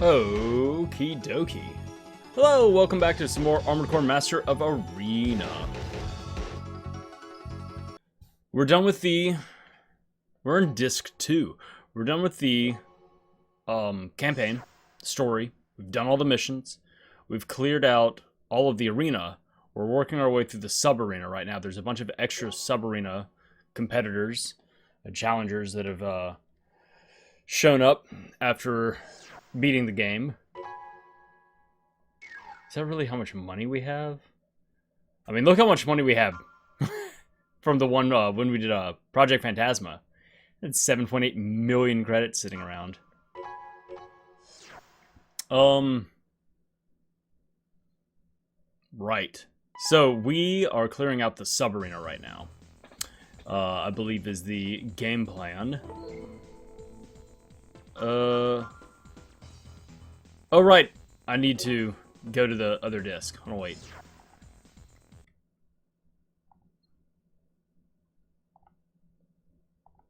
Okie dokie. Hello, welcome back to some more Armored Core Master of Arena. We're done with the... We're in Disc 2. We're done with the campaign, story. We've done all the missions. We've cleared out all of the arena. We're working our way through the sub-arena right now. There's a bunch of extra sub-arena competitors and challengers that have shown up after beating the game. Is that really how much money we have? I mean, look how much money we have from the one when we did Project Phantasma. It's 7.8 million credits sitting around. Right. So we are clearing out the sub-arena right now. I believe is the game plan. Oh, right. I need to go to the other disc. Hold on, wait.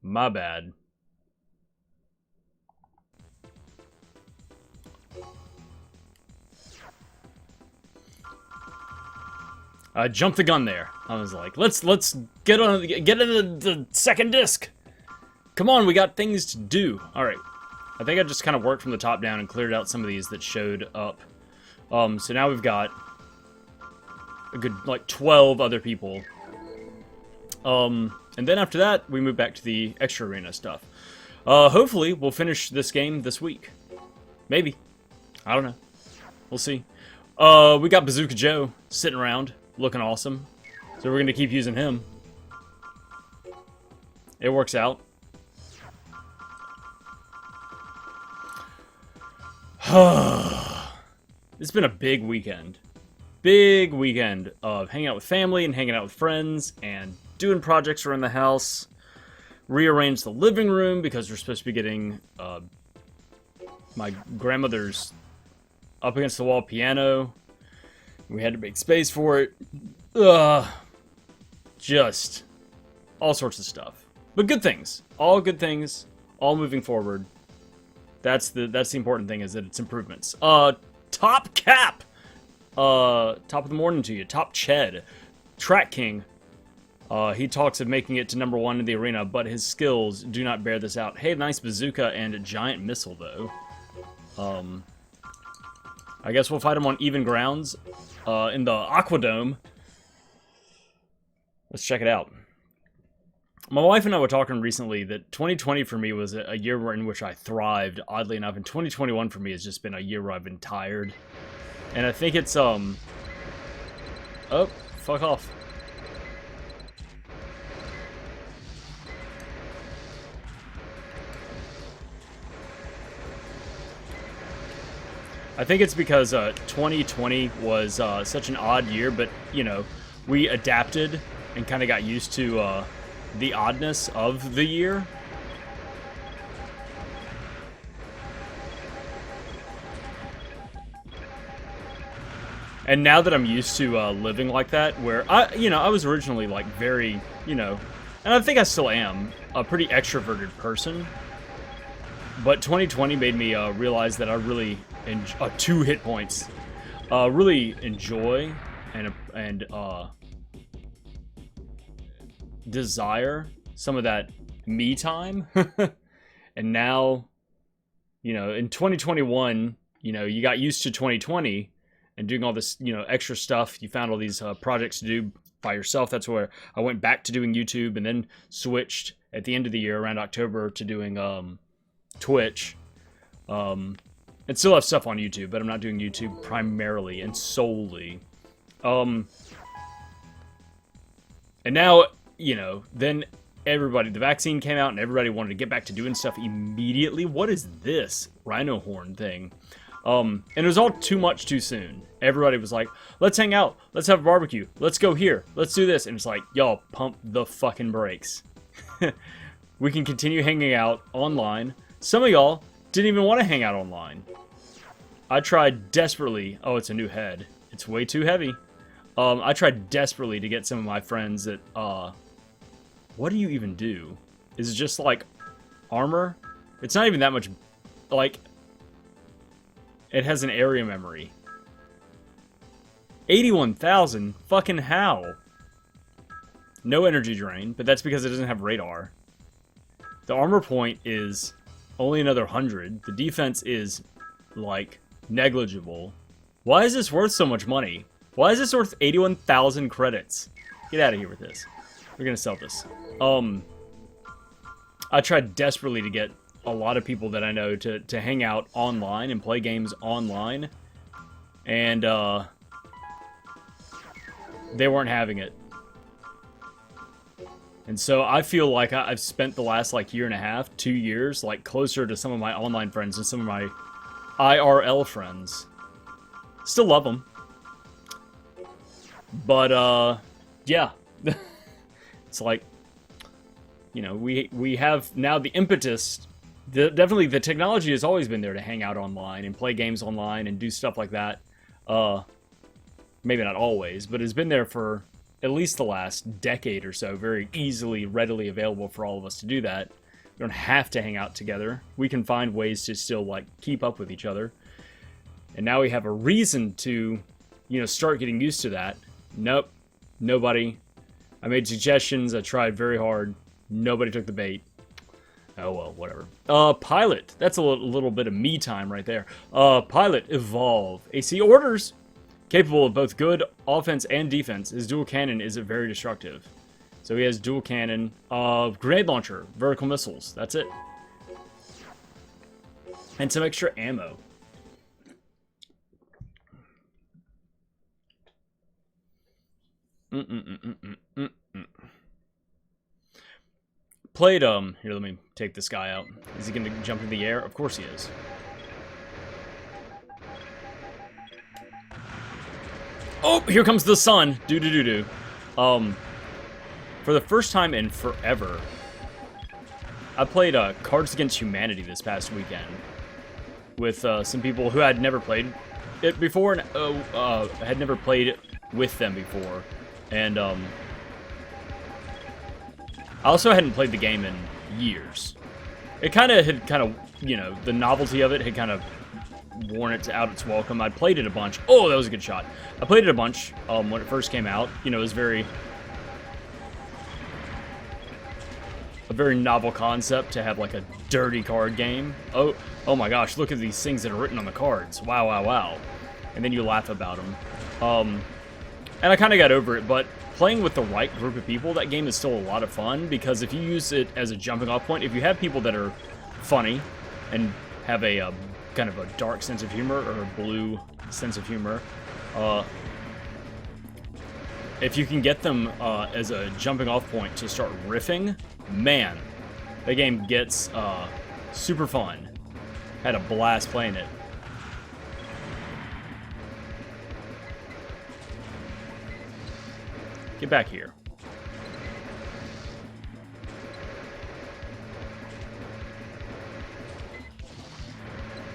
My bad. I jumped the gun there. I was like, let's get into the second disc. Come on, we got things to do. All right. I think I just kind of worked from the top down and cleared out some of these that showed up. So now we've got a good, like, 12 other people. And then after that, we move back to the extra arena stuff. Hopefully, we'll finish this game this week. Maybe. I don't know. We'll see. We got Bazooka Joe sitting around, looking awesome. So we're going to keep using him. It works out. It's been a big weekend. Big weekend of hanging out with family and hanging out with friends and doing projects around the house. Rearranged the living room because we're supposed to be getting my grandmother's up against the wall piano. We had to make space for it. Just all sorts of stuff. But good things. All good things. All moving forward. That's the important thing, is that it's improvements. Top Cap! Top of the morning to you. Top Ched. Track King. He talks of making it to #1 in the arena, but his skills do not bear this out. Hey, nice bazooka and a giant missile, though. I guess we'll fight him on even grounds in the Aquadome. Let's check it out. My wife and I were talking recently that 2020 for me was a year in which I thrived, oddly enough, and 2021 for me has just been a year where I've been tired. And I think it's, oh, fuck off. I think it's because 2020 was such an odd year, but, you know, we adapted and kind of got used to the oddness of the year. And now that I'm used to living like that, where I was originally like very, and I think I still am a pretty extroverted person. But 2020 made me realize that I really 2 hit points. Really enjoy and desire some of that me time. And now, in 2021, you got used to 2020 and doing all this, extra stuff. You found all these projects to do by yourself. That's where I went back to doing YouTube and then switched at the end of the year around October to doing Twitch. And still have stuff on YouTube, but I'm not doing YouTube primarily and solely. And now, then everybody, the vaccine came out and everybody wanted to get back to doing stuff immediately. What is this rhino horn thing? And it was all too much too soon. Everybody was like, let's hang out. Let's have a barbecue. Let's go here. Let's do this. And it's like, y'all, pump the fucking brakes. We can continue hanging out online. Some of y'all didn't even want to hang out online. I tried desperately. Oh, it's a new head. It's way too heavy. I tried desperately to get some of my friends that, what do you even do? Is it just, like, armor? It's not even that much, like, It has an area memory. 81,000? Fucking how? No energy drain, but that's because it doesn't have radar. The armor point is only another 100. The defense is, like, negligible. Why is this worth so much money? Why is this worth 81,000 credits? Get out of here with this. We're gonna sell this. I tried desperately to get a lot of people that I know to hang out online and play games online. And, they weren't having it. And so I feel like I've spent the last, like, year and a half, 2 years, like, closer to some of my online friends and some of my IRL friends. Still love them. But, yeah. It's like, you know, we have now the impetus. Definitely the technology has always been there to hang out online and play games online and do stuff like that. Maybe not always, but it's been there for at least the last decade or so, very easily, readily available for all of us to do that. We don't have to hang out together. We can find ways to still, like, keep up with each other. And now we have a reason to, you know, start getting used to that. Nope. Nobody. I made suggestions. I tried very hard. Nobody took the bait. Oh, well, whatever. Pilot. That's a little bit of me time right there. Pilot, evolve. AC orders. Capable of both good offense and defense. His dual cannon is very destructive. So he has dual cannon. Grenade launcher. Vertical missiles. That's it. And some extra ammo. Played, here, let me take this guy out. Is he gonna jump in the air? Of course he is. Oh, here comes the sun. Do-do-do-do. For the first time in forever, I played, Cards Against Humanity this past weekend. With, some people who had never played it before, and, had never played it with them before. And, I also hadn't played the game in years. It kind of, you know, the novelty of it had kind of worn it out its welcome. I'd played it a bunch. Oh, that was a good shot. I played it a bunch when it first came out. You know, it was a very novel concept to have, like, a dirty card game. Oh my gosh, look at these things that are written on the cards. Wow, wow, wow. And then you laugh about them. And I kind of got over it, but playing with the right group of people, that game is still a lot of fun, because if you use it as a jumping off point, if you have people that are funny and have a kind of a dark sense of humor, or a blue sense of humor, if you can get them as a jumping off point to start riffing, man, that game gets super fun. Had a blast playing it. Get back here.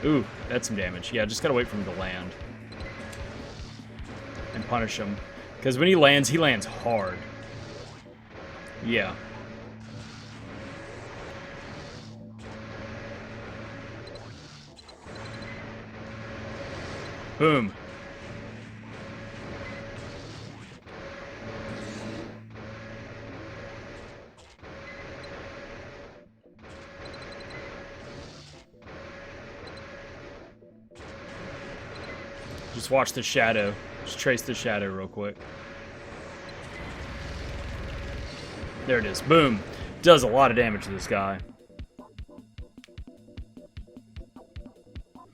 Ooh, that's some damage. Yeah, just gotta wait for him to land. And punish him. Because when he lands hard. Yeah. Boom. Just watch the shadow. Just trace the shadow real quick. There it is. Boom. Does a lot of damage to this guy.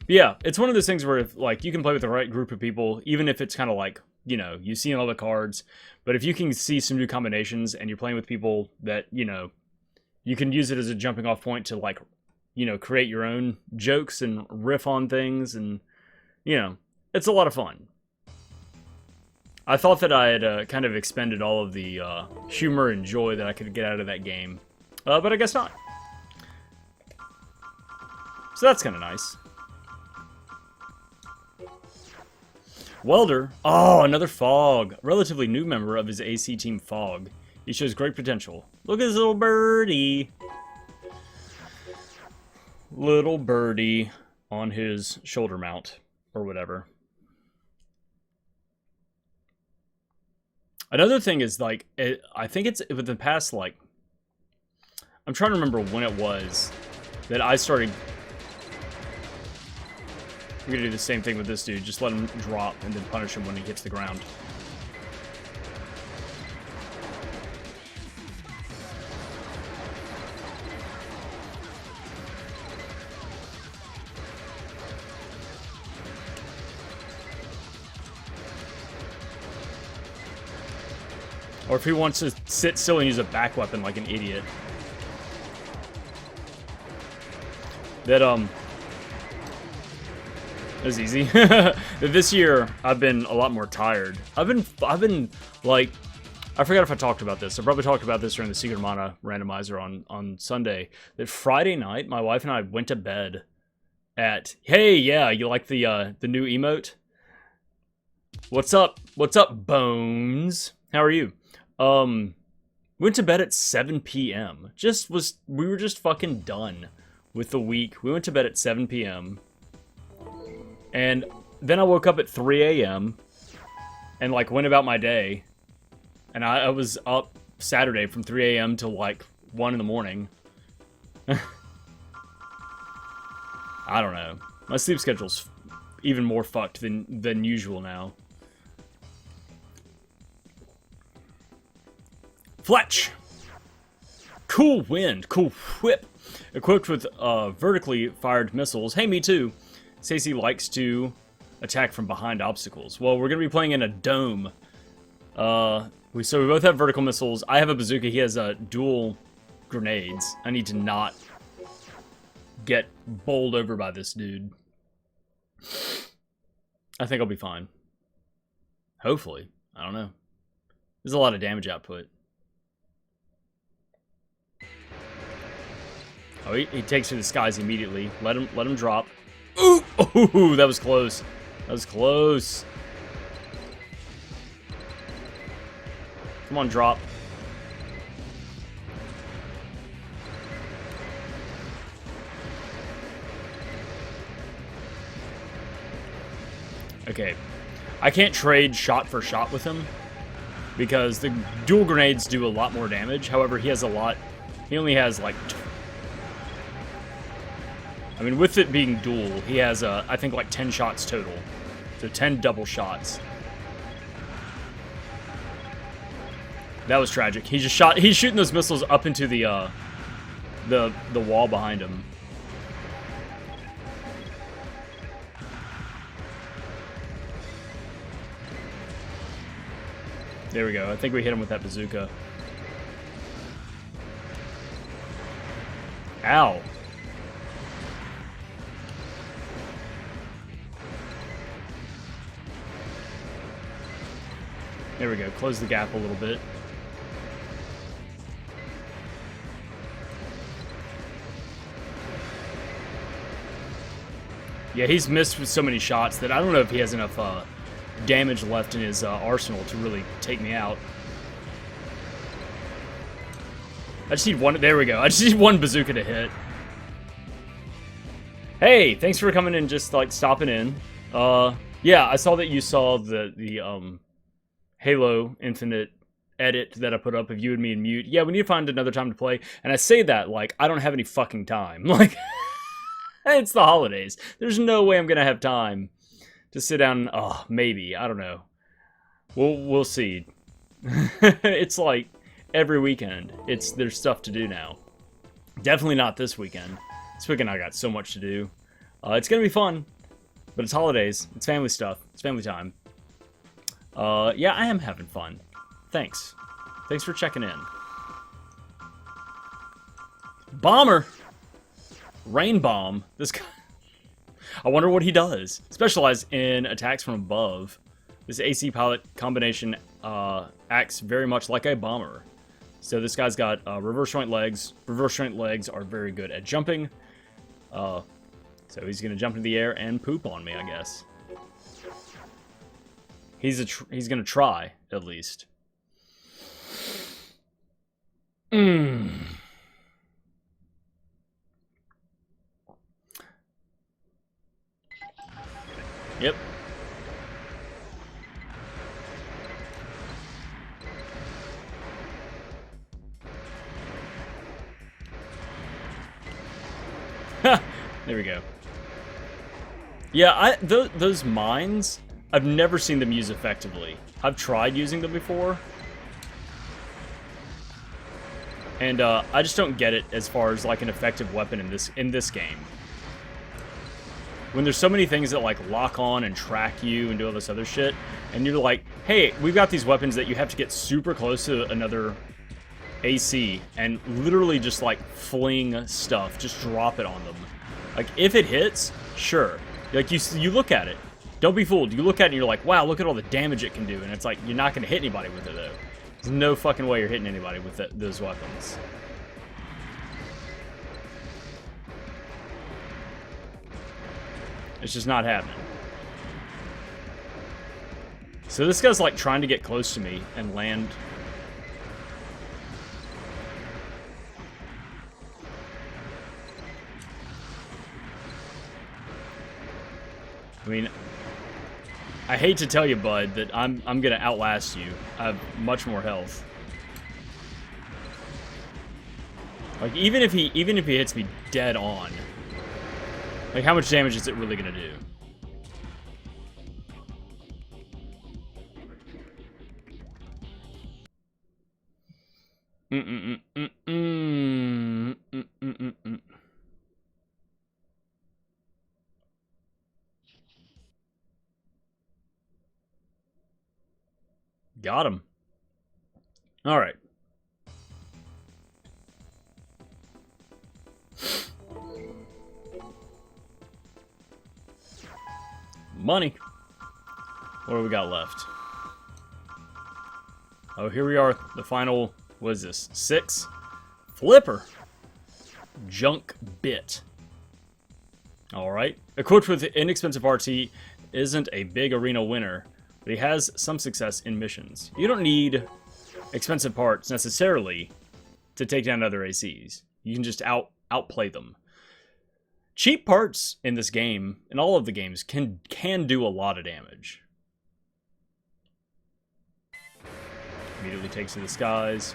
Yeah, it's one of those things where, if, like, you can play with the right group of people, even if it's kind of like, you know, you've seen all the cards, but if you can see some new combinations and you're playing with people that, you know, you can use it as a jumping off point to, like, you know, create your own jokes and riff on things, and, you know, it's a lot of fun. I thought that I had kind of expended all of the humor and joy that I could get out of that game, but I guess not. So that's kind of nice. Welder. Oh, another Fog. Relatively new member of his AC team, Fog. He shows great potential. Look at his little birdie. Little birdie on his shoulder mount. or whatever. Another thing is, like, I think it's within the past, like, I'm trying to remember when it was that I started. We're gonna do the same thing with this dude. Just let him drop and then punish him when he hits the ground. Or if he wants to sit still and use a back weapon like an idiot. That, was easy. This year, I've been a lot more tired. I've been, like, I forgot if I talked about this. I probably talked about this during the Secret Mana randomizer on Sunday. That Friday night, my wife and I went to bed at, hey, yeah, you like the new emote? What's up? What's up, Bones? How are you? Went to bed at 7 p.m. We were just fucking done with the week. We went to bed at 7 p.m. And then I woke up at 3 a.m. and, like, went about my day. And I was up Saturday from 3 a.m. till, like, 1 in the morning. I don't know. My sleep schedule's even more fucked than usual now. Fletch! Cool wind, cool whip. Equipped with vertically fired missiles. Hey, me too. Stacey likes to attack from behind obstacles. Well, we're going to be playing in a dome. So we both have vertical missiles. I have a bazooka. He has dual grenades. I need to not get bowled over by this dude. I think I'll be fine. Hopefully. I don't know. There's a lot of damage output. Oh, he takes to the skies immediately. Let him drop. Ooh! Ooh, that was close. That was close. Come on, drop. Okay. I can't trade shot for shot with him because the dual grenades do a lot more damage. However, he only has like I mean, with it being dual, he has, I think, like 10 shots total. So 10 double shots. That was tragic. He's shooting those missiles up into the wall behind him. There we go. I think we hit him with that bazooka. Ow. There we go. Close the gap a little bit. Yeah, he's missed with so many shots that I don't know if he has enough damage left in his arsenal to really take me out. I just need one. There we go. I just need one bazooka to hit. Hey, thanks for coming in. Just like stopping in. Yeah, I saw that you saw the Halo Infinite edit that I put up of you and me in mute. Yeah, we need to find another time to play. And I say that like I don't have any fucking time. Like, it's the holidays. There's no way I'm gonna have time to sit down. Oh, maybe, I don't know. We'll see. It's like every weekend. There's stuff to do now. Definitely not this weekend. This weekend I got so much to do. It's gonna be fun, but it's holidays. It's family stuff. It's family time. Yeah, I am having fun. Thanks. Thanks for checking in. Bomber! Rain Bomb. This guy... I wonder what he does. Specialized in attacks from above. This AC pilot combination acts very much like a bomber. So this guy's got reverse joint legs. Reverse joint legs are very good at jumping. So he's going to jump into the air and poop on me, I guess. He's going to try, at least. Yep. There we go. Yeah, those mines, I've never seen them use effectively. I've tried using them before. And I just don't get it as far as like an effective weapon in this game. When there's so many things that like lock on and track you and do all this other shit, and you're like, hey, we've got these weapons that you have to get super close to another AC and literally just like fling stuff, just drop it on them. Like if it hits, sure. Like you look at it, don't be fooled. You look at it and you're like, wow, look at all the damage it can do, and it's like you're not gonna hit anybody with it though. There's no fucking way you're hitting anybody with those weapons. It's just not happening. So this guy's like trying to get close to me and land. I mean, I hate to tell you, bud, that I'm gonna outlast you. I have much more health. Like even if he hits me dead on, like how much damage is it really gonna do? Got him. All right. Money. What do we got left? Oh, here we are. The final, what is this? 6? Flipper. Junk bit. All right. Equipped with inexpensive RT, isn't a big arena winner, but he has some success in missions. You don't need expensive parts necessarily to take down other ACs. You can just outplay them. Cheap parts in this game, in all of the games, can do a lot of damage. Immediately takes to the skies.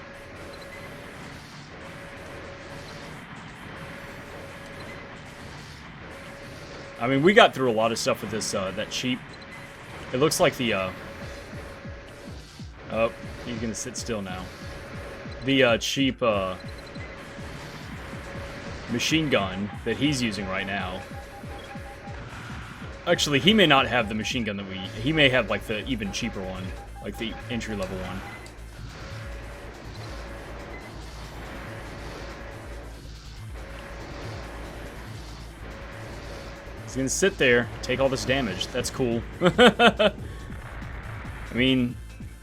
I mean, we got through a lot of stuff with this, that cheap. It looks like the, oh, he's gonna sit still now. The, cheap, machine gun that he's using right now. Actually, he may not have the machine gun that he may have, like, the even cheaper one. Like, the entry-level one. He's gonna sit there, take all this damage. That's cool. I mean,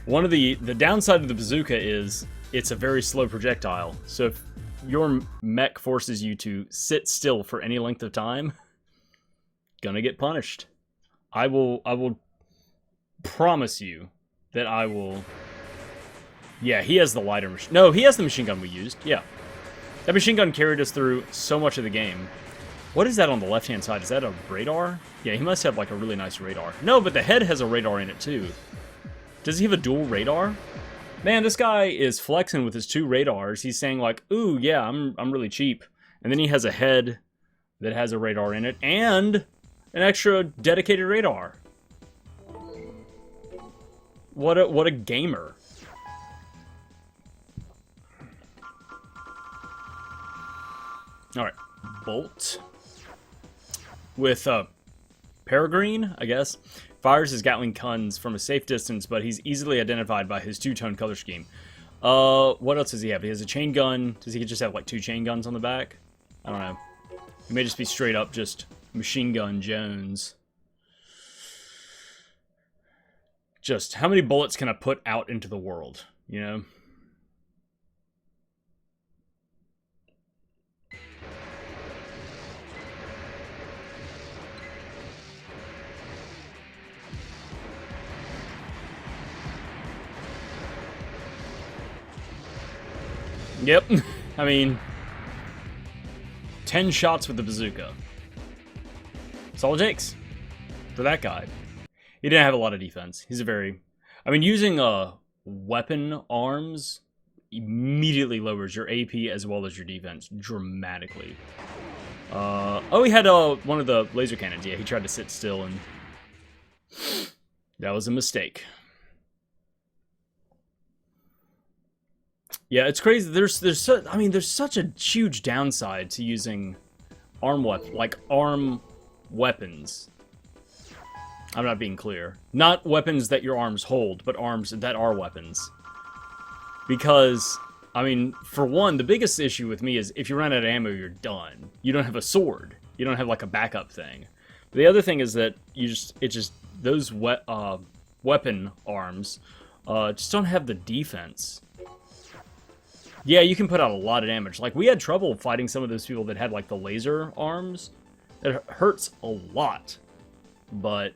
one of the downside of the bazooka is it's a very slow projectile. So if your mech forces you to sit still for any length of time, gonna get punished. I will promise you that I will. Yeah, he has the lighter machine. No, he has the machine gun we used. Yeah, that machine gun carried us through so much of the game. What is that on the left-hand side? Is that a radar? Yeah, he must have like a really nice radar. No, but the head has a radar in it too. Does he have a dual radar? Man, this guy is flexing with his 2 radars. He's saying like, ooh, yeah, I'm really cheap. And then he has a head that has a radar in it and an extra dedicated radar. What a gamer. All right, Bolt. With Peregrine, I guess, fires his Gatling guns from a safe distance, but he's easily identified by his 2-tone color scheme. What else does he have? He has a chain gun. Does he just have like 2 chain guns on the back? I don't know. He may just be straight up just Machine Gun Jones. Just how many bullets can I put out into the world, you know? Yep, I mean, 10 shots with the bazooka. That's all it takes. for that guy. He didn't have a lot of defense. He's a very... I mean, using weapon arms immediately lowers your AP as well as your defense dramatically. Oh, he had one of the laser cannons. Yeah, he tried to sit still, and that was a mistake. Yeah, it's crazy. There's such a huge downside to using arm weapons. I'm not being clear. Not weapons that your arms hold, but arms that are weapons. Because, I mean, for one, the biggest issue with me is if you run out of ammo, you're done. You don't have a sword. You don't have like a backup thing. The other thing is that those weapon arms just don't have the defense. Yeah, you can put out a lot of damage. Like, we had trouble fighting some of those people that had like the laser arms. It hurts a lot. But,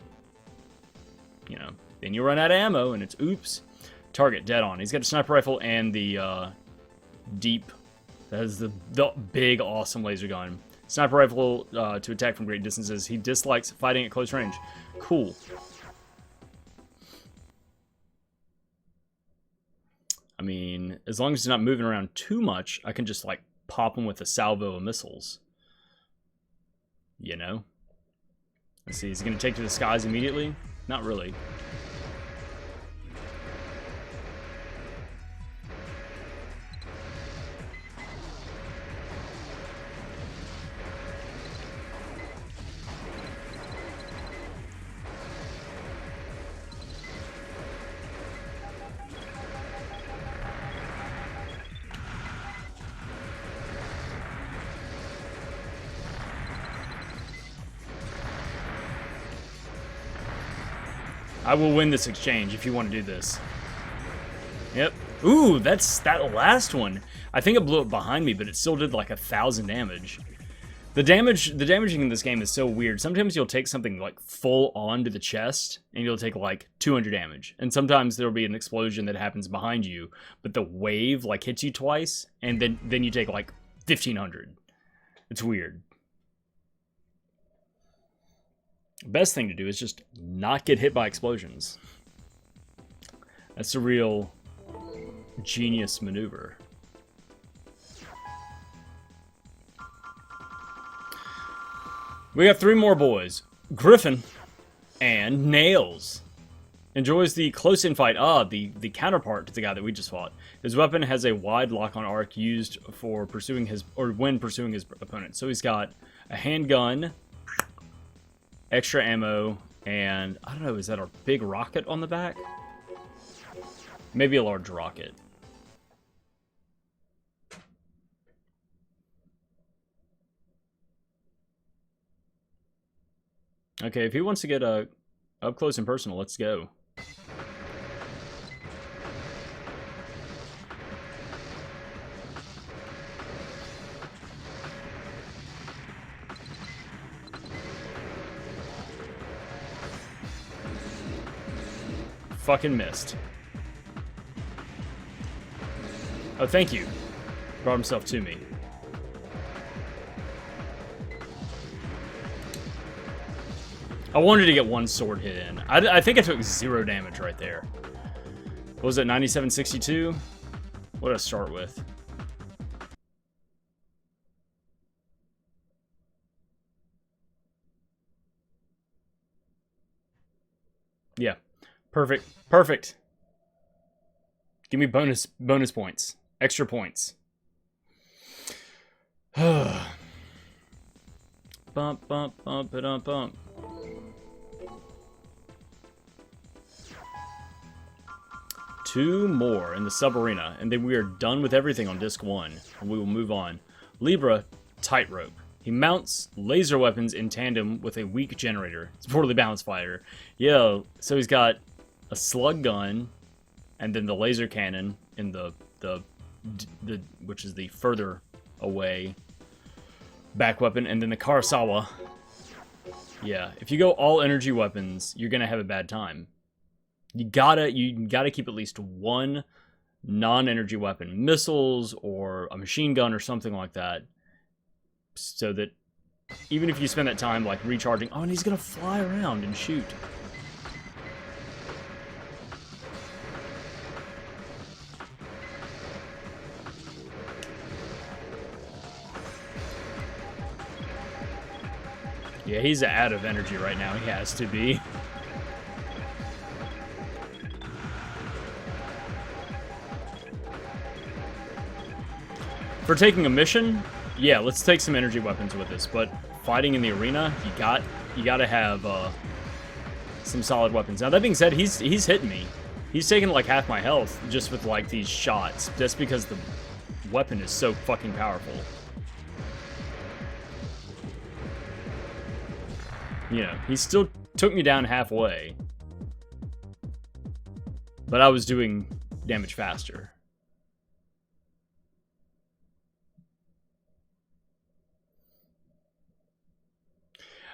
you know, then you run out of ammo and it's oops. Target dead on. He's got a sniper rifle and the deep. That is the big, awesome laser gun. Sniper rifle to attack from great distances. He dislikes fighting at close range. Cool. I mean, as long as he's not moving around too much, I can just, like, pop him with a salvo of missiles. You know? Let's see, is he going to take to the skies immediately? Not really. I will win this exchange if you want to do this. Yep. Ooh, that's that last one. I think it blew up behind me, but it still did like 1,000 damage. The damaging in this game is so weird. Sometimes you'll take something like full on to the chest, and you'll take like 200 damage. And sometimes there'll be an explosion that happens behind you, but the wave like hits you twice, and then you take like 1,500. It's weird. Best thing to do is just not get hit by explosions. That's a real genius maneuver. We got 3 more boys. Gryphon and Nails. Enjoys the close-in fight. The counterpart to the guy that we just fought. His weapon has a wide lock-on arc used for pursuing his, or when pursuing his opponent. So he's got a handgun, extra ammo, and I don't know, is that a big rocket on the back? Maybe a large rocket. Okay, if he wants to get up close and personal, let's go. Fucking missed. Oh, thank you. Brought himself to me. I wanted to get one sword hit in. I think I took 0 damage right there. What was it, 9762? What did I start with? Yeah. Perfect. Perfect. Give me bonus points. Extra points. Bump, bump, bump, bump, bump. Two more in the sub-arena, and then we are done with everything on disc 1, and we will move on. Libra, tightrope. He mounts laser weapons in tandem with a weak generator. It's a poorly balanced fighter. Yeah, so he's got a slug gun, and then the laser cannon in the which is the further away back weapon, and then the Karasawa. Yeah, if you go all energy weapons, you're gonna have a bad time. You gotta keep at least one non-energy weapon, missiles or a machine gun or something like that, so that Even if you spend that time, like, recharging... Oh, and he's gonna fly around and shoot. Yeah, he's out of energy right now. He has to be. For taking a mission, yeah, let's take some energy weapons with us. But fighting in the arena, you gotta have some solid weapons. Now that being said, he's hitting me. He's taking like half my health just with like these shots, just because the weapon is so fucking powerful. You know, he still took me down halfway, but I was doing damage faster.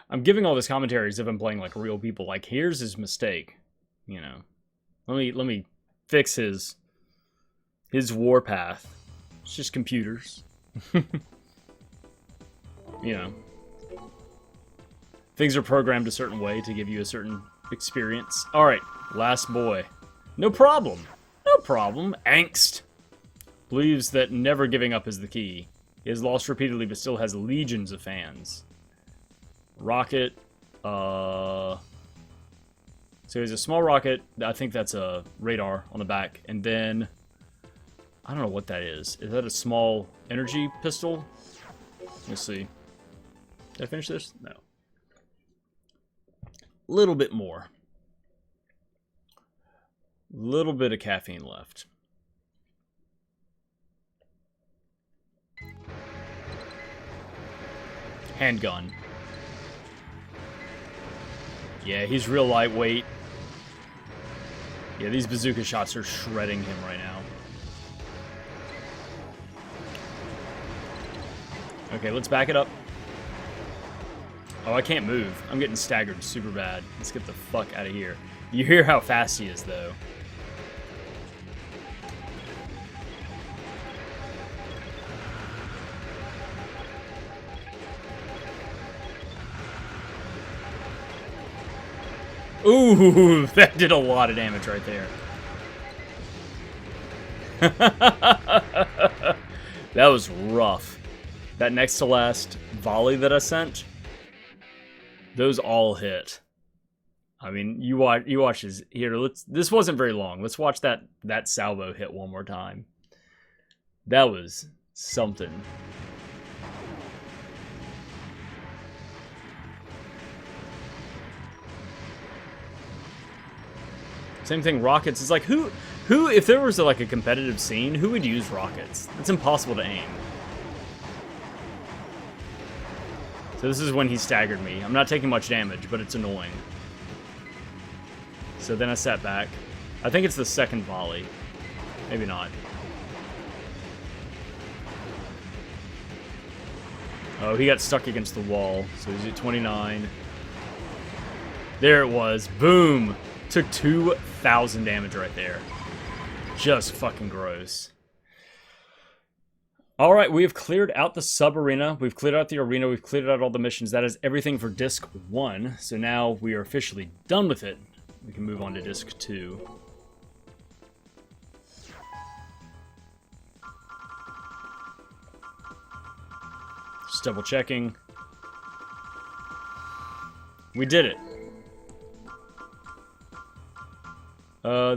I'm giving all this commentary as if I'm playing like real people. Like, here's his mistake, you know. Let me fix his warpath. It's just computers. You know. Things are programmed a certain way to give you a certain experience. Alright, last boy. No problem. No problem. Angst. Believes that never giving up is the key. He has lost repeatedly but still has legions of fans. Rocket. So he's a small rocket. I think that's a radar on the back. And then... I don't know what that is. Is that a small energy pistol? Let's see. Did I finish this? No. Little bit more. Little bit of caffeine left. Handgun. Yeah, he's real lightweight. Yeah, these bazooka shots are shredding him right now. Okay, let's back it up. Oh, I can't move. I'm getting staggered super bad. Let's get the fuck out of here. You hear how fast he is, though. Ooh, that did a lot of damage right there. That was rough. That next to last volley that I sent, those all hit. I mean, you watch his here. This wasn't very long. Let's watch that salvo hit one more time. That was something. Same thing, rockets. It's like, who, if there was like a competitive scene, who would use rockets? It's impossible to aim. So this is when he staggered me. I'm not taking much damage, but it's annoying. So then I sat back. I think it's the second volley. Maybe not. Oh, he got stuck against the wall. So he's at 29. There it was. Boom! Took 2,000 damage right there. Just fucking gross. Alright, we have cleared out the sub-arena. We've cleared out the arena. We've cleared out all the missions. That is everything for Disc 1. So now we are officially done with it. We can move on to Disc 2. Just double checking. We did it.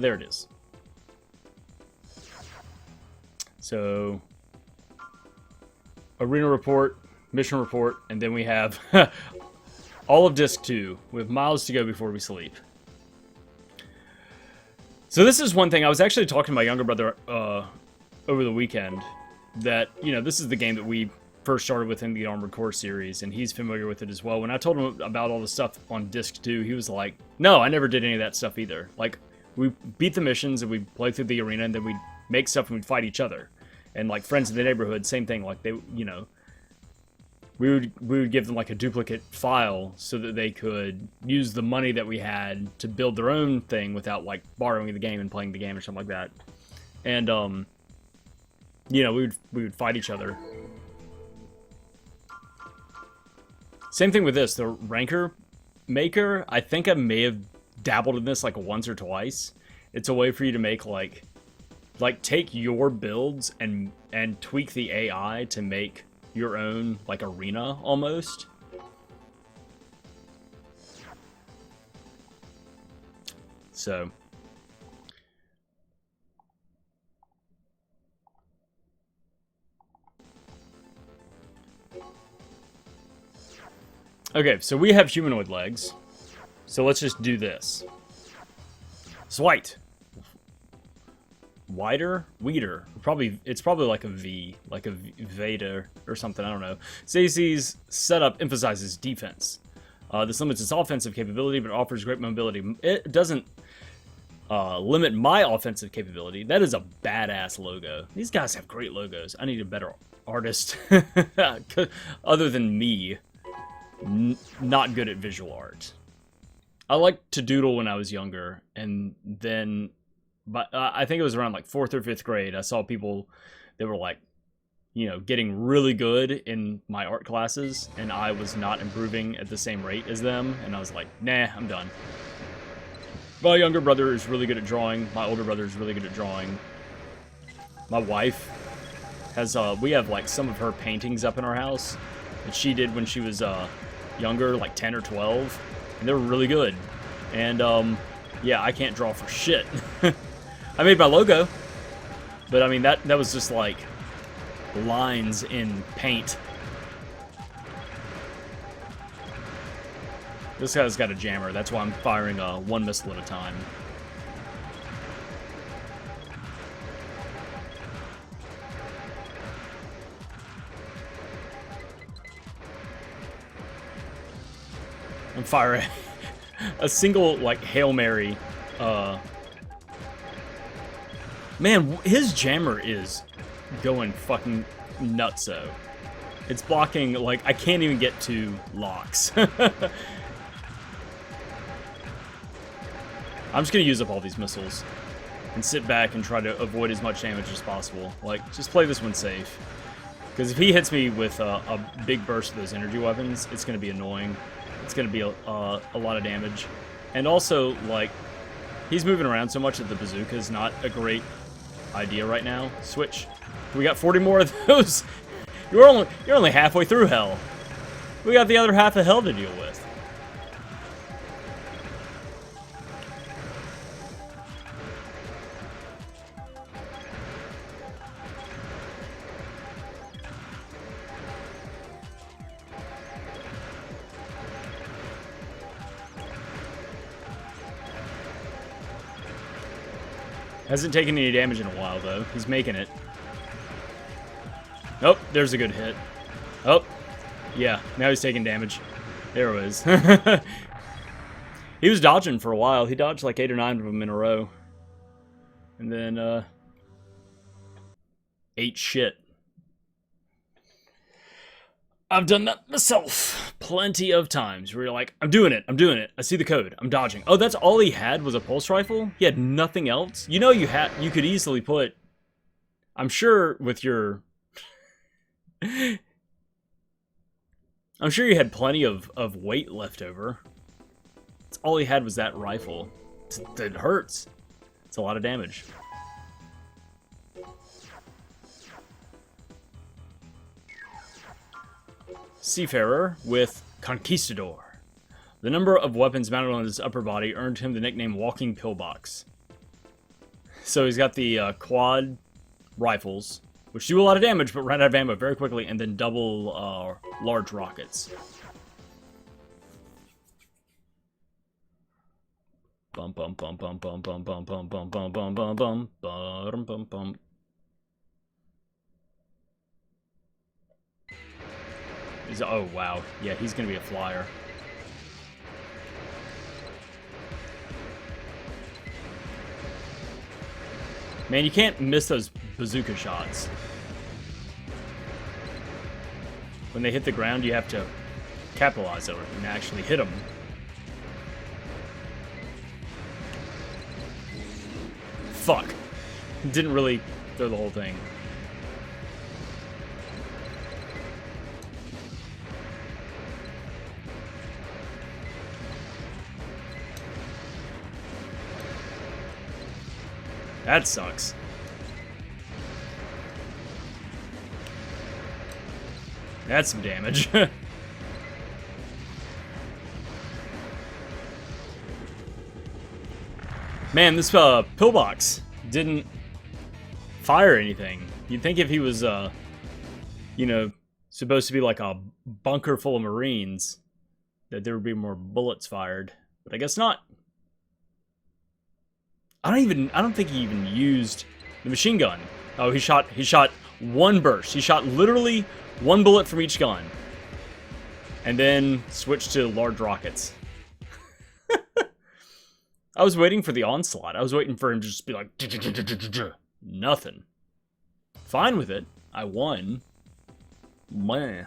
There it is. So, arena report, mission report, and then we have all of Disc 2 with miles to go before we sleep. So this is one thing, I was actually talking to my younger brother over the weekend that, you know, this is the game that we first started with in the Armored Core series, and he's familiar with it as well. When I told him about all the stuff on Disc 2, he was like, no, I never did any of that stuff either. Like, we beat the missions, and we'd play through the arena, and then we'd make stuff and we'd fight each other. And, like, friends in the neighborhood, same thing. Like, they, you know, we would give them, like, a duplicate file so that they could use the money that we had to build their own thing without, like, borrowing the game and playing the game or something like that. And, you know, we would fight each other. Same thing with this. The ranker maker, I think I may have dabbled in this like once or twice. It's a way for you to make like take your builds and tweak the AI to make your own like arena almost. So okay, so we have humanoid legs. So let's just do this. Zweit. Weeder. It's probably like a V, like a Veda or something, I don't know. Stacey's setup emphasizes defense. This limits its offensive capability, but offers great mobility. It doesn't limit my offensive capability. That is a badass logo. These guys have great logos. I need a better artist. Other than me, not good at visual art. I liked to doodle when I was younger, and then, but I think it was around like 4th or 5th grade, I saw people that were like, you know, getting really good in my art classes, and I was not improving at the same rate as them, and I was like, nah, I'm done. My younger brother is really good at drawing. My older brother is really good at drawing. My wife has, we have like some of her paintings up in our house that she did when she was younger, like 10 or 12, and they were really good. And yeah, I can't draw for shit. I made my logo, but I mean that was just like lines in paint. This guy's got a jammer, that's why I'm firing one missile at a time. I'm firing a single, like, Hail Mary. Man, his jammer is going fucking nutso. It's blocking, like, I can't even get to locks. I'm just gonna use up all these missiles and sit back and try to avoid as much damage as possible. Like, just play this one safe. Because if he hits me with a big burst of those energy weapons, it's gonna be annoying. It's gonna be a lot of damage. And also, like, he's moving around so much that the bazooka is not a great idea right now. Switch. We got 40 more of those. You're only halfway through hell. We got the other half of hell to deal with. Hasn't taken any damage in a while, though. He's making it. Oh, there's a good hit. Oh, yeah, now he's taking damage. There it is. He was dodging for a while. He dodged like 8 or 9 of them in a row. And then, ate shit. I've done that myself plenty of times where you're like, I'm doing it. I see the code. I'm dodging. Oh, that's all he had was a pulse rifle? He had nothing else? You know you could easily put, I'm sure with your, I'm sure you had plenty of weight left over. That's all he had was that rifle. It hurts. It's a lot of damage. Seafarer with Conquistador. The number of weapons mounted on his upper body earned him the nickname Walking Pillbox. So he's got the quad rifles, which do a lot of damage but run out of ammo very quickly, and then double large rockets. Bum bum bum bum bum bum bum bum bum bum bum bum bum bum bum bum. Oh, wow. Yeah, he's going to be a flyer. Man, you can't miss those bazooka shots. When they hit the ground, you have to capitalize over it and actually hit them. Fuck. Didn't really throw the whole thing. That sucks. That's some damage. Man, this pillbox didn't fire anything. You'd think if he was, you know, supposed to be like a bunker full of Marines, that there would be more bullets fired. But I guess not. I don't think he even used the machine gun. Oh, he shot one burst. He shot literally one bullet from each gun. And then switched to large rockets. I was waiting for the onslaught. I was waiting for him to just be like, nothing. Fine with it. I won. Meh.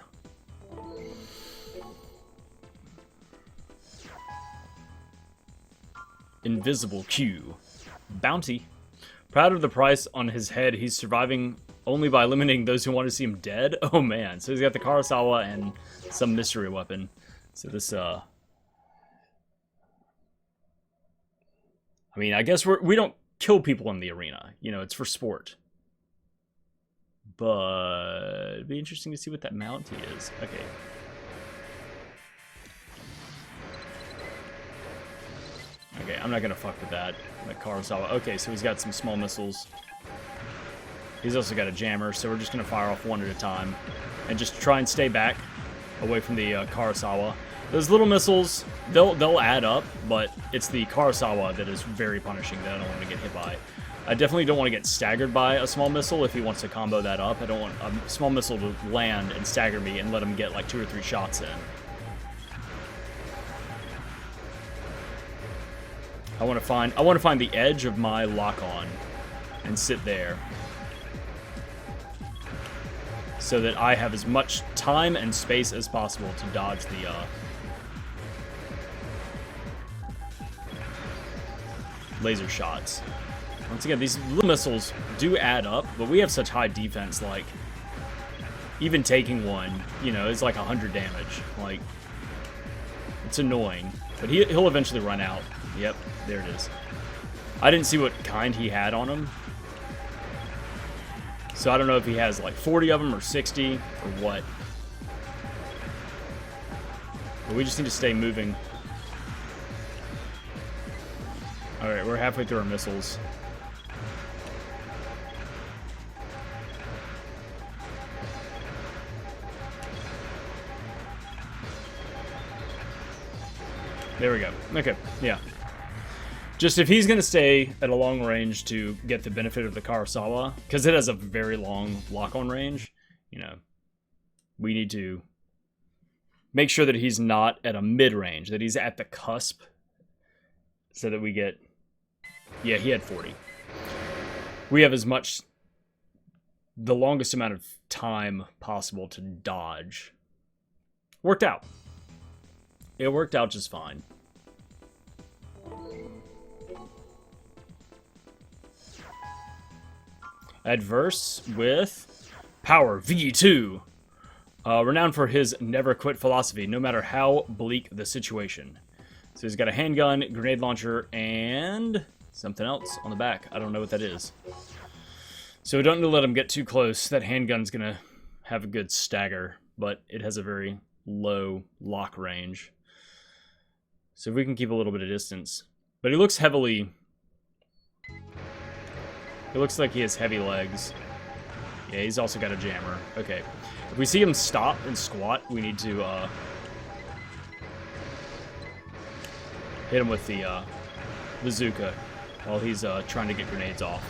Invisible Q. Bounty. Proud of the price on his head, he's surviving only by eliminating those who want to see him dead. Oh man. So he's got the Kurosawa and some mystery weapon. So this, I mean, I guess we don't kill people in the arena. You know, it's for sport. But it'd be interesting to see what that Mountie is. Okay. Okay, I'm not gonna fuck with that. That Kurosawa. Okay, so he's got some small missiles. He's also got a jammer, so we're just gonna fire off one at a time. And just try and stay back away from the Kurosawa. Those little missiles, they'll add up, but it's the Kurosawa that is very punishing that I don't want to get hit by. I definitely don't want to get staggered by a small missile if he wants to combo that up. I don't want a small missile to land and stagger me and let him get like 2 or 3 shots in. I want to find the edge of my lock-on and sit there, so that I have as much time and space as possible to dodge the laser shots. Once again, these little missiles do add up, but we have such high defense, like, even taking one, you know, is like 100 damage. Like, it's annoying. But he'll eventually run out. Yep, there it is. I didn't see what kind he had on him. So I don't know if he has like 40 of them or 60 or what. But we just need to stay moving. Alright, we're halfway through our missiles. There we go. Okay, yeah. Just if he's going to stay at a long range to get the benefit of the Kurosawa, because it has a very long lock-on range, you know, we need to make sure that he's not at a mid-range, that he's at the cusp, so that we get... Yeah, he had 40. We have as much... the longest amount of time possible to dodge. Worked out. It worked out just fine. Adverse with Power V2. Renowned for his never quit philosophy, no matter how bleak the situation. So he's got a handgun, grenade launcher, and something else on the back. I don't know what that is. So we don't need to let him get too close. That handgun's going to have a good stagger, but it has a very low lock range. So if we can keep a little bit of distance. But he looks heavily... It looks like he has heavy legs. Yeah, he's also got a jammer. Okay. If we see him stop and squat, we need to hit him with the bazooka while he's trying to get grenades off.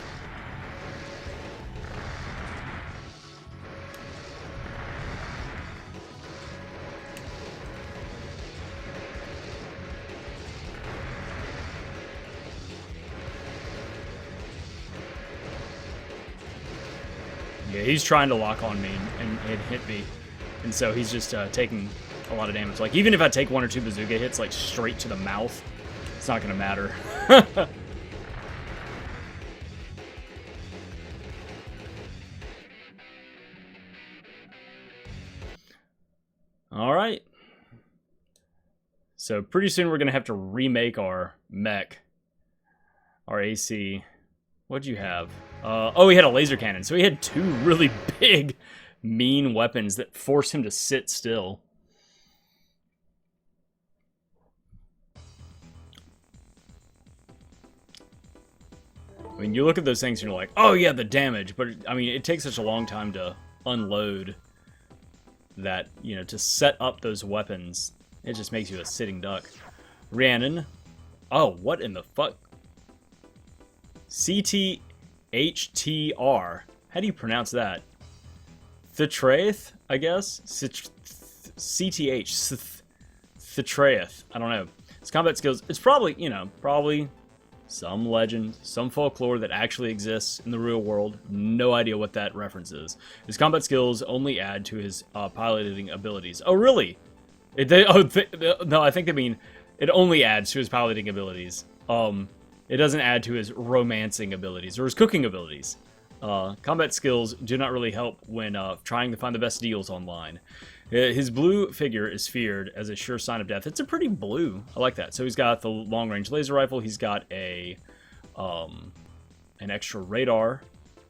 Yeah, he's trying to lock on me and hit me. And so he's just taking a lot of damage. Like, even if I take 1 or 2 bazooka hits, like, straight to the mouth, it's not going to matter. All right. So pretty soon we're going to have to remake our mech, our AC. What'd you have? Oh, he had a laser cannon. So he had two really big, mean weapons that forced him to sit still. I mean, you look at those things and you're like, oh yeah, the damage. But, I mean, it takes such a long time to unload that, you know, to set up those weapons, it just makes you a sitting duck. Rianon. Oh, what in the fuck? CTHTR. How do you pronounce that? Thtraeth, I guess? CTH. Thtraeth. I don't know. His combat skills, it's probably, you know, probably some legend, some folklore that actually exists in the real world. No idea what that reference is. His combat skills only add to his piloting abilities. Oh, really? No, I think they mean it only adds to his piloting abilities. It doesn't add to his romancing abilities or his cooking abilities. Combat skills do not really help when trying to find the best deals online. His blue figure is feared as a sure sign of death. It's a pretty blue. I like that. So he's got the long-range laser rifle. He's got an extra radar.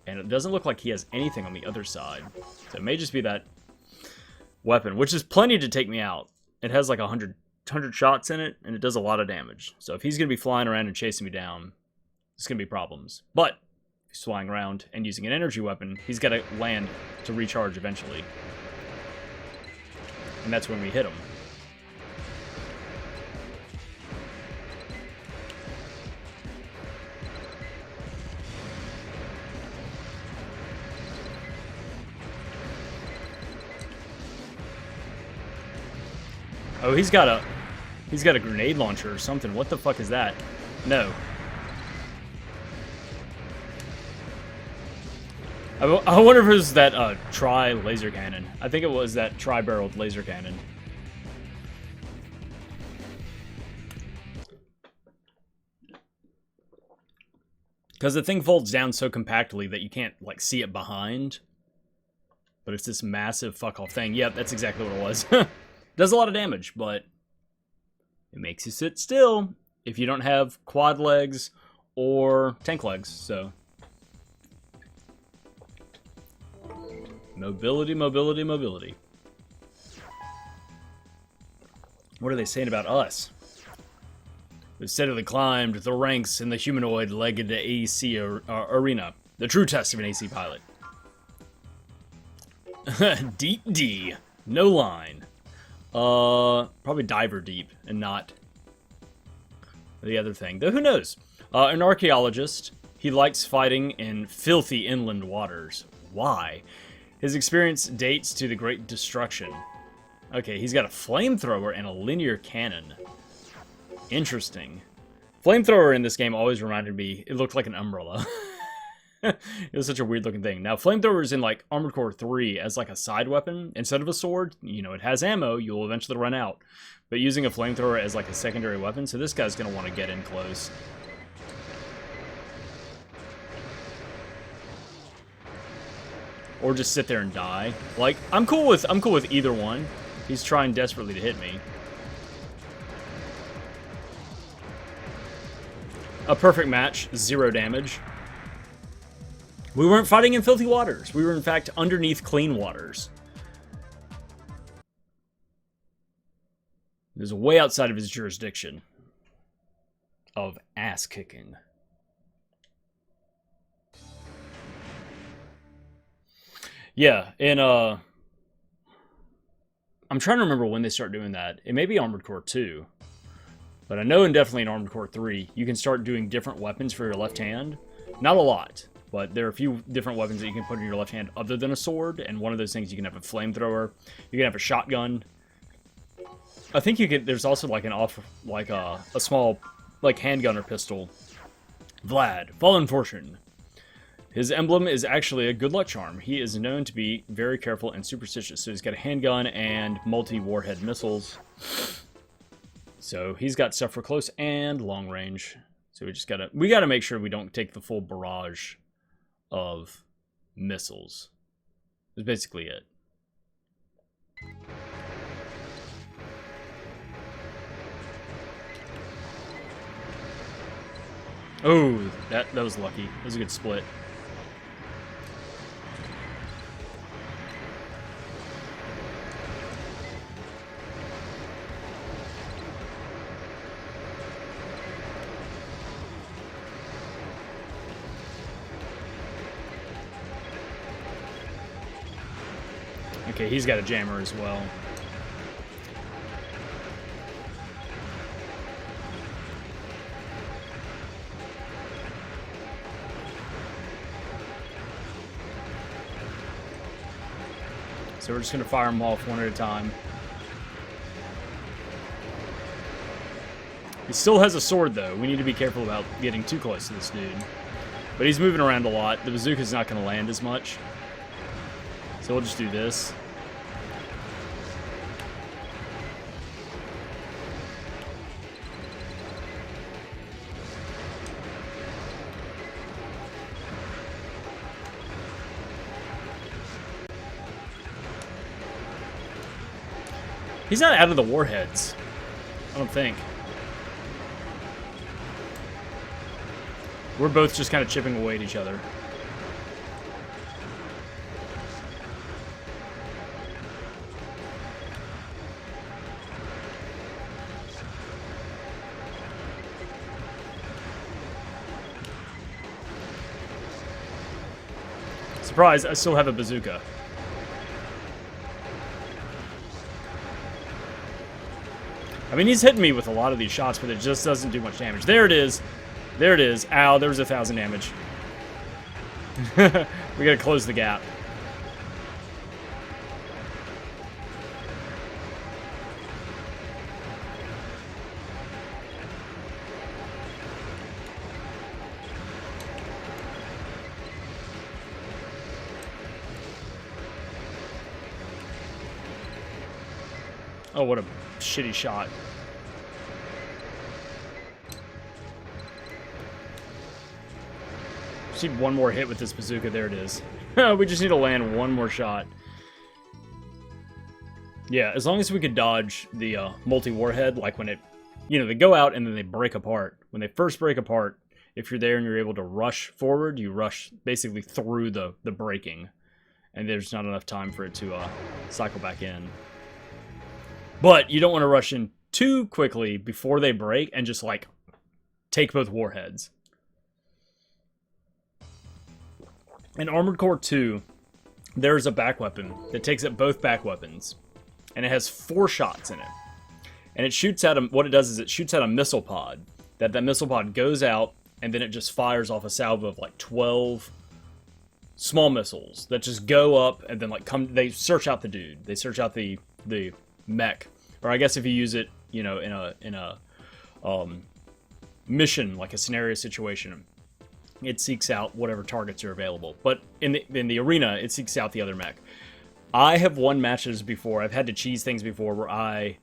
And it doesn't look like he has anything on the other side. So it may just be that weapon, which is plenty to take me out. It has like 100 shots in it, and it does a lot of damage. So if he's going to be flying around and chasing me down, it's going to be problems. But if he's flying around and using an energy weapon, he's got to land to recharge eventually. And that's when we hit him. Oh, he's got a grenade launcher or something. What the fuck is that? No. I wonder if it was that tri-laser cannon. I think it was that tri-barreled laser cannon. Because the thing folds down so compactly that you can't, like, see it behind. But it's this massive fuck-off thing. Yep, that's exactly what it was. Does a lot of damage, but it makes you sit still if you don't have quad legs or tank legs, so... Mobility, mobility, mobility. What are they saying about us? We've steadily climbed the ranks in the humanoid-legged AC arena. The true test of an AC pilot. Deep D. No line. Probably diver deep and not the other thing. Though who knows? An archaeologist. He likes fighting in filthy inland waters. Why? His experience dates to the Great Destruction. Okay, he's got a flamethrower and a linear cannon. Interesting. Flamethrower in this game always reminded me, it looked like an umbrella. It was such a weird looking thing. Now, flamethrowers in like Armored Core 3 as like a side weapon instead of a sword, you know, it has ammo, you'll eventually run out. But using a flamethrower as like a secondary weapon, so this guy's going to want to get in close. Or just sit there and die. Like, I'm cool with either one. He's trying desperately to hit me. A perfect match, 0 damage. We weren't fighting in filthy waters. We were, in fact, underneath clean waters. It was way outside of his jurisdiction of ass-kicking. Yeah, and, I'm trying to remember when they start doing that. It may be Armored Core 2. But I know definitely in Armored Core 3, you can start doing different weapons for your left hand. Not a lot, but there are a few different weapons that you can put in your left hand other than a sword. And one of those things, you can have a flamethrower. You can have a shotgun. I think you can, there's also like a small, like, handgun or pistol. Vlad, Fallen Fortune. His emblem is actually a good luck charm. He is known to be very careful and superstitious. So he's got a handgun and multi-warhead missiles. So he's got stuff for close and long range. So we gotta make sure we don't take the full barrage of missiles. That's basically it. Oh, that was lucky. That was a good split. Okay, he's got a jammer as well. So we're just going to fire them off one at a time. He still has a sword, though. We need to be careful about getting too close to this dude. But he's moving around a lot. The bazooka's not going to land as much. So we'll just do this. He's not out of the warheads. I don't think. We're both just kind of chipping away at each other. Surprise, I still have a bazooka. I mean, he's hitting me with a lot of these shots, but it just doesn't do much damage. There it is. There it is. Ow, there was 1,000 damage. We gotta close the gap. Oh, what a shitty shot. Just need one more hit with this bazooka. There it is. We just need to land one more shot. Yeah, as long as we could dodge the multi-warhead, like when it, you know, they go out and then they break apart. When they first break apart, if you're there and you're able to rush forward, you rush basically through the breaking. And there's not enough time for it to cycle back in. But you don't want to rush in too quickly before they break and just, like, take both warheads. In Armored Core 2, there's a back weapon that takes up both back weapons. And it has 4 shots in it. And it shoots out what it does is it shoots out a missile pod. That missile pod goes out, and then it just fires off a salvo of, like, 12 small missiles that just go up and then, like, they search out the dude. They search out the mech, or I guess if you use it, you know, in a mission, like a scenario situation, it seeks out whatever targets are available. But in the arena, it seeks out the other mech. I have won matches before. I've had to cheese things before where I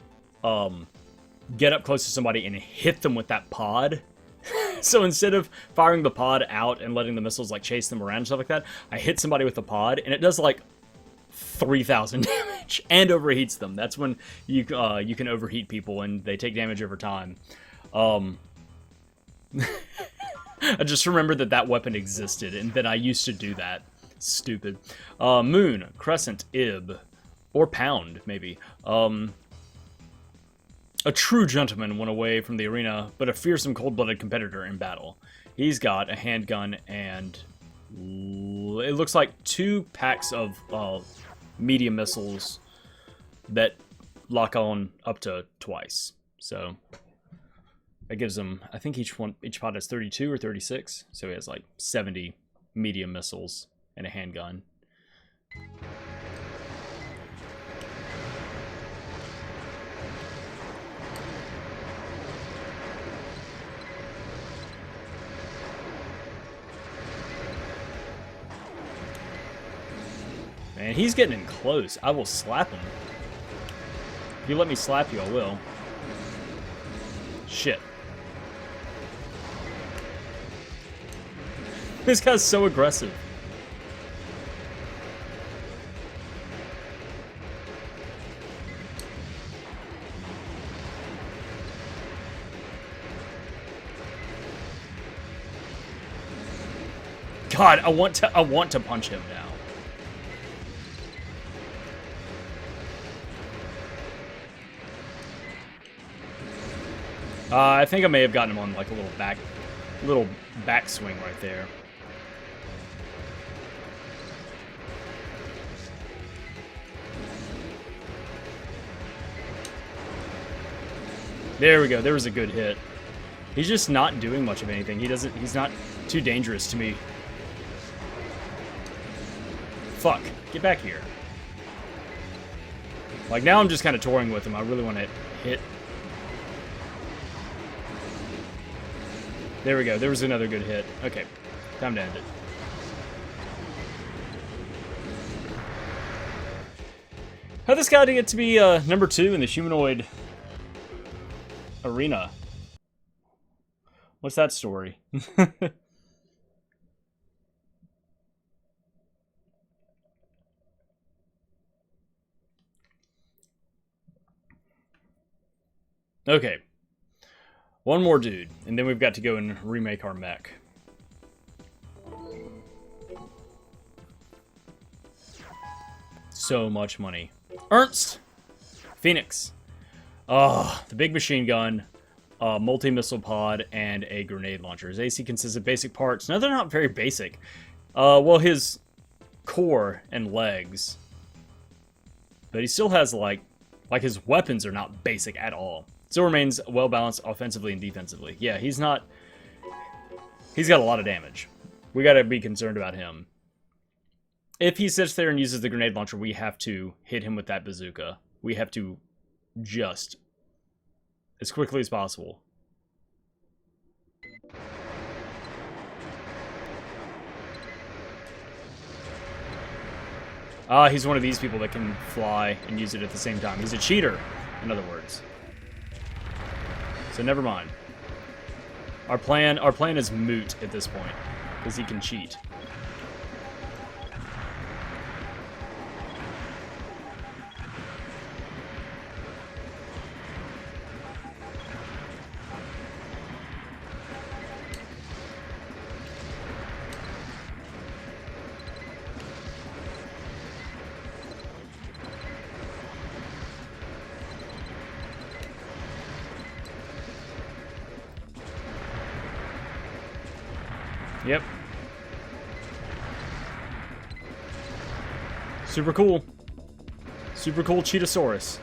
get up close to somebody and hit them with that pod. So instead of firing the pod out and letting the missiles like chase them around and stuff like that, I hit somebody with the pod and it does like 3,000 damage and overheats them. That's when you can overheat people and they take damage over time. I just remember that weapon existed and that I used to do that. Stupid. Moon, Crescent, Ib, or Pound, maybe. A true gentleman went away from the arena, but a fearsome cold-blooded competitor in battle. He's got a handgun and it looks like 2 packs of medium missiles that lock on up to twice. So that gives him, I think each pod has 32 or 36, so he has like 70 medium missiles and a handgun. Man, he's getting in close. I will slap him. If you let me slap you, I will. Shit. This guy's so aggressive. God, I want to punch him now. I think I may have gotten him on like a little back swing right there. There we go. There was a good hit. He's just not doing much of anything. He's not too dangerous to me. Fuck. Get back here. Like, now I'm just kind of toying with him. I really want to hit. There we go. There was another good hit. Okay. Time to end it. How'd this guy get to be number 2 in the humanoid arena? What's that story? Okay. One more dude, and then we've got to go and remake our mech. So much money. Ernst! Phoenix. Oh, the big machine gun, multi-missile pod, and a grenade launcher. His AC consists of basic parts. No, they're not very basic. Well, his core and legs. But he still has, like his weapons are not basic at all. Still remains well-balanced offensively and defensively. Yeah, he's not... He's got a lot of damage. We gotta be concerned about him. If he sits there and uses the grenade launcher, we have to hit him with that bazooka. We have to just... as quickly as possible. He's one of these people that can fly and use it at the same time. He's a cheater, in other words. So never mind. Our plan is moot at this point, because he can cheat. Yep. Super cool. Super cool Cheetosaurus.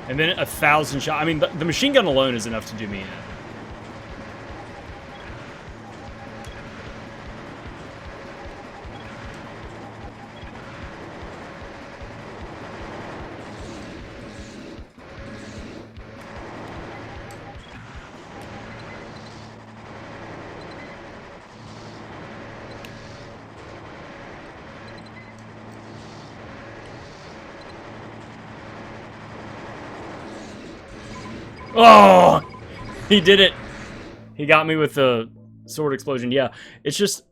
And then 1,000 shots. I mean, the machine gun alone is enough to do me in. Oh, he did it. He got me with the sword explosion. Yeah, it's just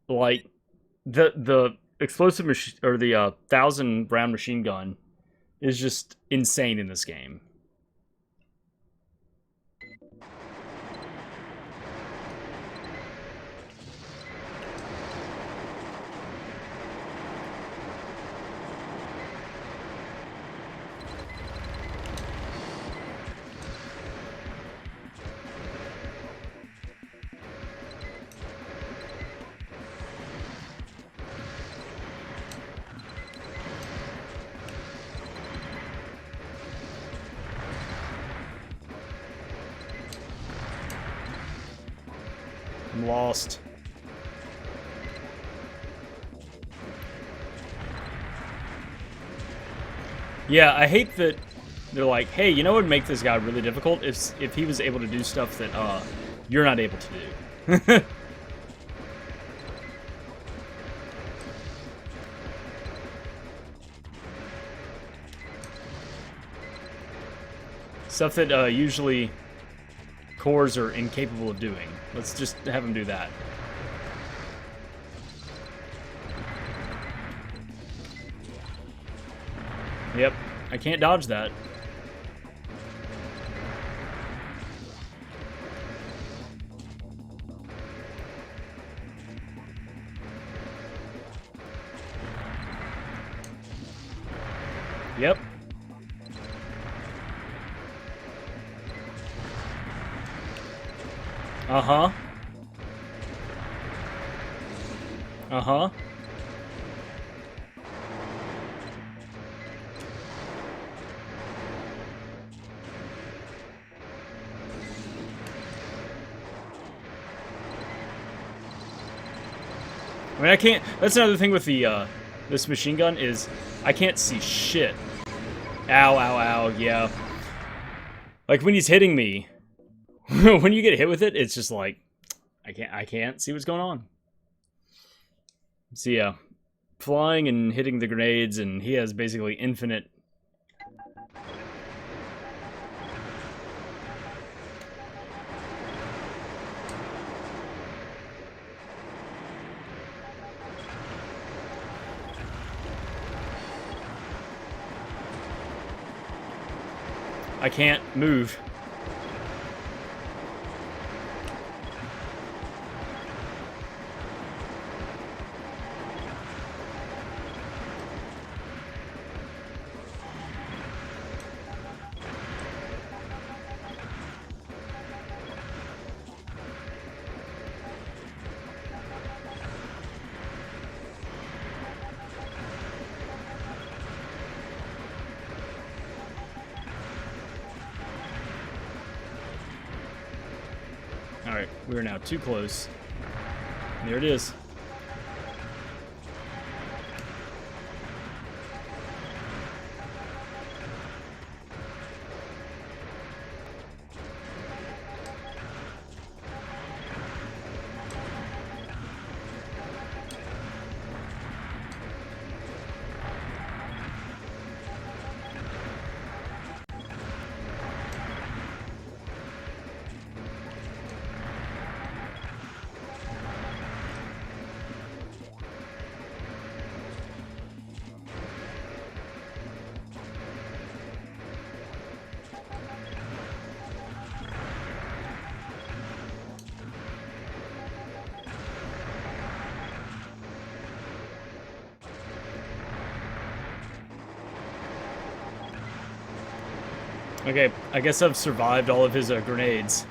like the explosive machine or the 1,000 round machine gun is just insane in this game. I'm lost. Yeah, I hate that they're like, hey, you know what would make this guy really difficult? If he was able to do stuff that you're not able to do. Stuff that usually cores are incapable of doing. Let's just have him do that. Yep, I can't dodge that. Yep. Uh-huh. Uh-huh. I mean, I can't... That's another thing with the, this machine gun is I can't see shit. Ow, ow, ow, yeah. Like, when he's hitting me, when you get hit with it, it's just like, I can't see what's going on. So, yeah. Flying and hitting the grenades, and he has basically infinite... I can't move. Alright, we are now too close. There it is. Okay, I guess I've survived all of his grenades.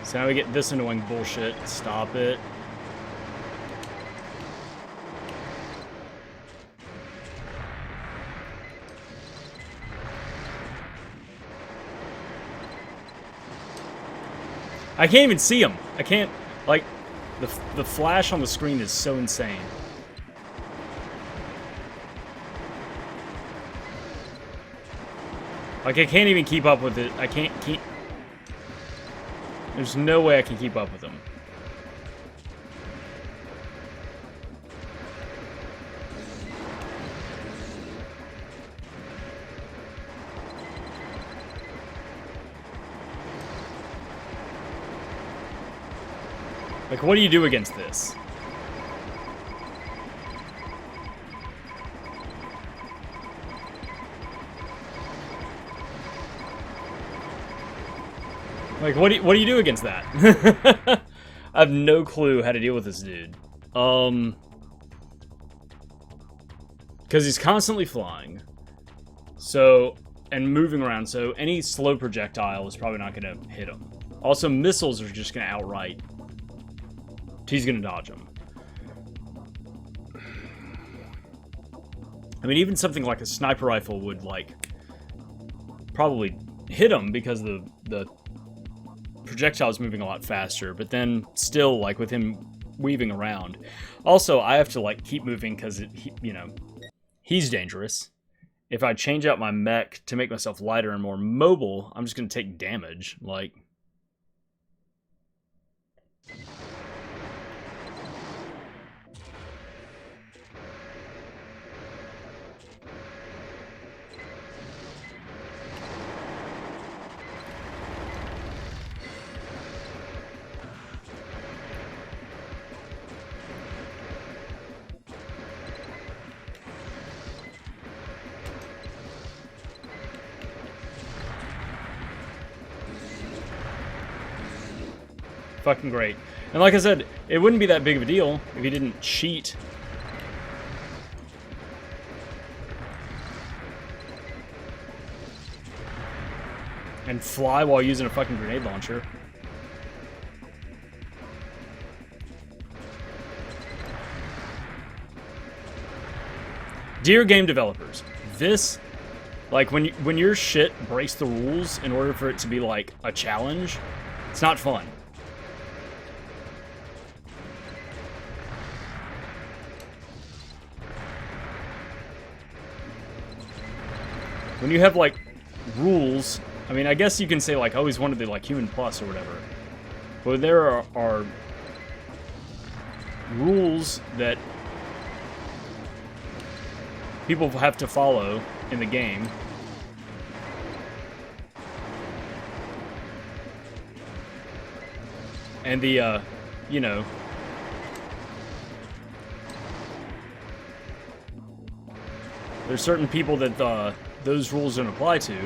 So now we get this annoying bullshit. Stop it. I can't even see him. I can't, like, the flash on the screen is so insane. Like, I can't even keep up with it. I can't keep... There's no way I can keep up with him. Like, what do you do against this? Like, what do you do against that? I have no clue how to deal with this dude. Because he's constantly flying. So, and moving around, so any slow projectile is probably not going to hit him. Also, missiles are just going to outright. He's going to dodge them. I mean, even something like a sniper rifle would, like, probably hit him because the projectile is moving a lot faster, but then still, like, with him weaving around. Also, I have to, like, keep moving because, you know, he's dangerous. If I change out my mech to make myself lighter and more mobile, I'm just going to take damage. Like... fucking great. And like I said, it wouldn't be that big of a deal if he didn't cheat. And fly while using a fucking grenade launcher. Dear game developers, this, like, when your shit breaks the rules in order for it to be, like, a challenge, it's not fun. When you have, like, rules, I mean, I guess you can say, like, I always wanted the, like, human plus or whatever. But there are rules that people have to follow in the game. And the, you know, there's certain people that those rules don't apply to.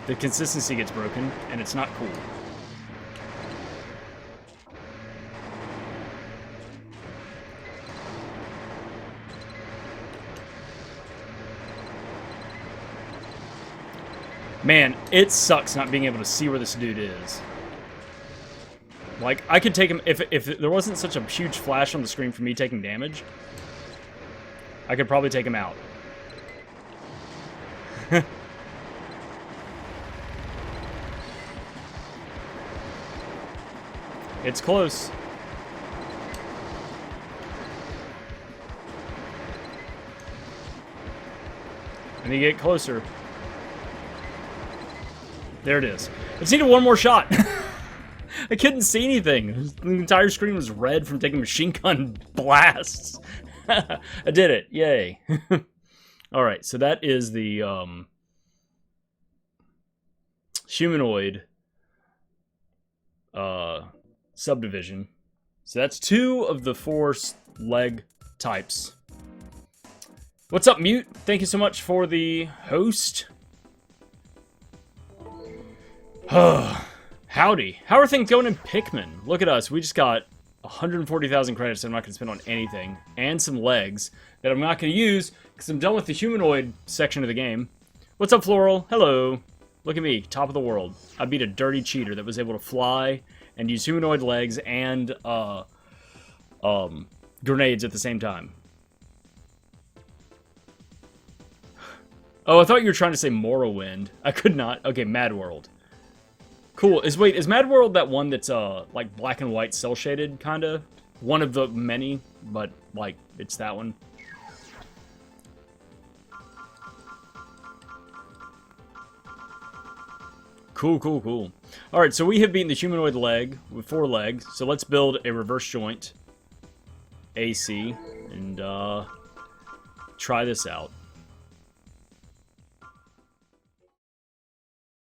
The consistency gets broken, and it's not cool. Man, it sucks not being able to see where this dude is. Like, I could take him, if there wasn't such a huge flash on the screen for me taking damage, I could probably take him out. It's close. And you get closer. There it is. I just needed one more shot. I couldn't see anything. The entire screen was red from taking machine gun blasts. I did it. Yay. Alright, so that is the humanoid subdivision. So that's 2 of the 4 leg types. What's up, Mute? Thank you so much for the host. Howdy. How are things going in Pikmin? Look at us. We just got 140,000 credits that I'm not going to spend on anything. And some legs that I'm not going to use because I'm done with the humanoid section of the game. What's up, Floral? Hello. Look at me. Top of the world. I beat a dirty cheater that was able to fly and use humanoid legs and grenades at the same time. Oh, I thought you were trying to say Morrowind. I could not. Okay, Mad World. Cool. Wait, is Mad World that one that's like black and white cel shaded kinda? One of the many, but like it's that one. Cool, cool, cool. Alright, so we have beaten the humanoid leg with 4 legs, so let's build a reverse joint AC and try this out.